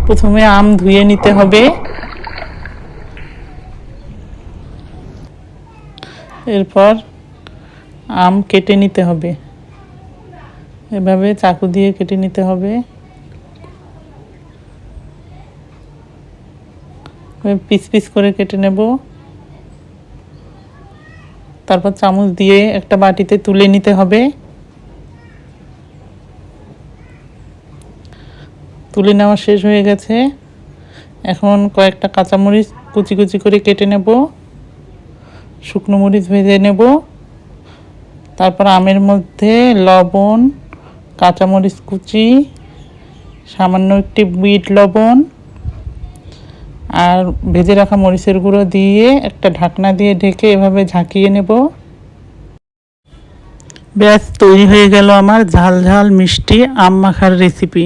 প্রথমে আম ধুয়ে নিতে হবে, এরপর আম কেটে নিতে হবে। এভাবে চাকু দিয়ে কেটে নিতে হবে। পিস পিস করে কেটে নেব। তারপর চামচ দিয়ে একটা বাটিতে তুলে নিতে হবে। তুলে নেওয়া শেষ হয়ে গেছে। এখন কয়েকটা কাঁচামরিচ কুচি কুচি করে কেটে নেব। শুকনো মরিচ ভেজে নেব। তারপর আমের মধ্যে লবণ, কাঁচামরিচ কুচি, সামান্য একটি বিট লবণ আর ভেজে রাখা মরিচের গুঁড়ো দিয়ে একটা ঢাকনা দিয়ে ঢেকে এভাবে ঝাঁকিয়ে নেব। ব্যাস তৈরি হয়ে গেল আমার ঝাল ঝাল মিষ্টি আম মাখার রেসিপি।